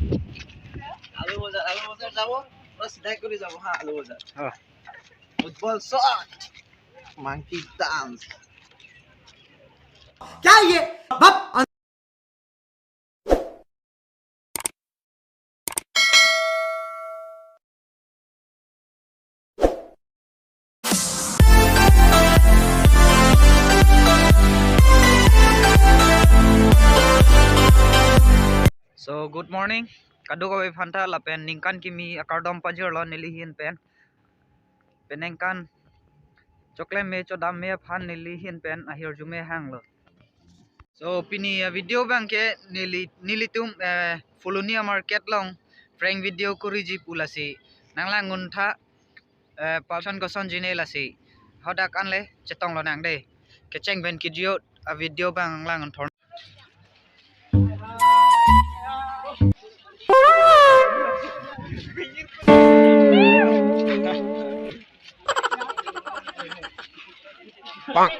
आलू बाजार जाबो बस सीधा করে যাব হ্যাঁ आलू बाजार फुटबॉल शॉट मंकी डांस क्या ये So good morning. Kadu ko phanta la pen ningkan kimi akardom pajir lo nilihin pen. Penengkan chokle me chodam me phan nilihin pen ahir jume hang lo. So pini video bang ke nilitum phuloni market long prank video kuri ji pulasi. Nanglang nguntha palson koson jine lasi. Hodak anle chetong lo nang de. Kecheng ben kidyo a video bang lang thon. Bang.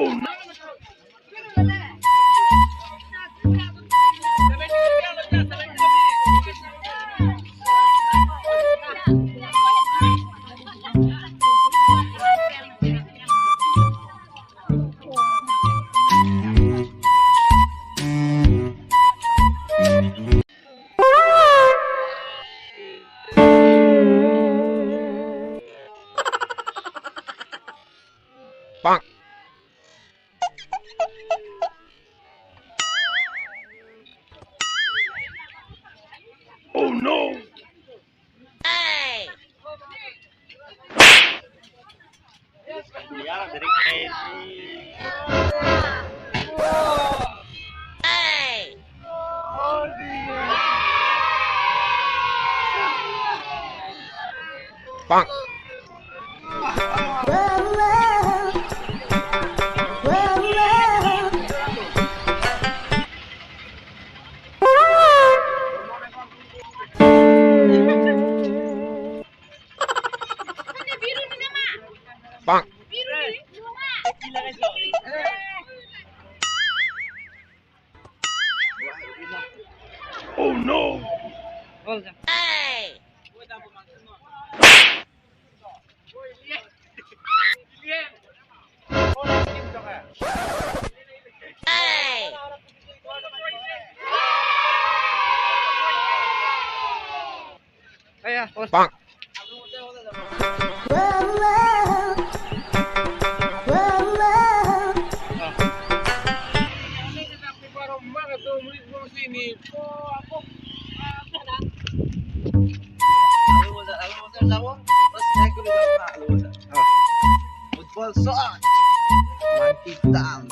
Oh no. Bang. Oh no. Hey. Yeah, very crazy. Hey. Bang. Bang. Oh no. Hey. Hey. Bang. आलू बाजार जाबो बस सीधा করে যাব হ্যাঁ आलू बाजार football shot monkey dance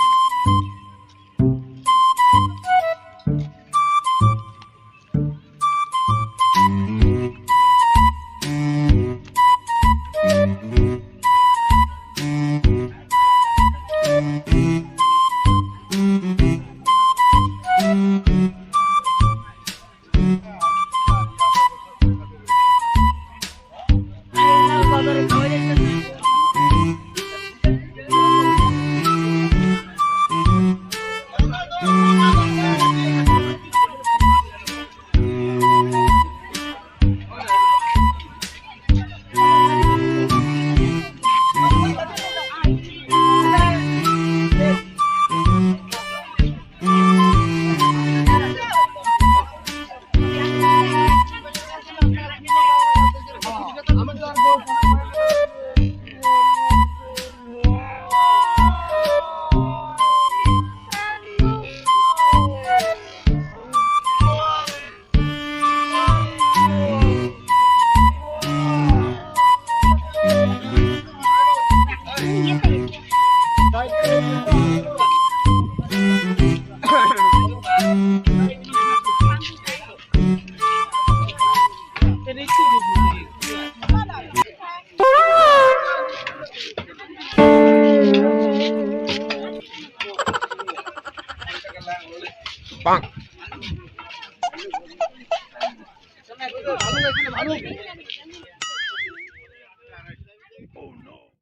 Yes,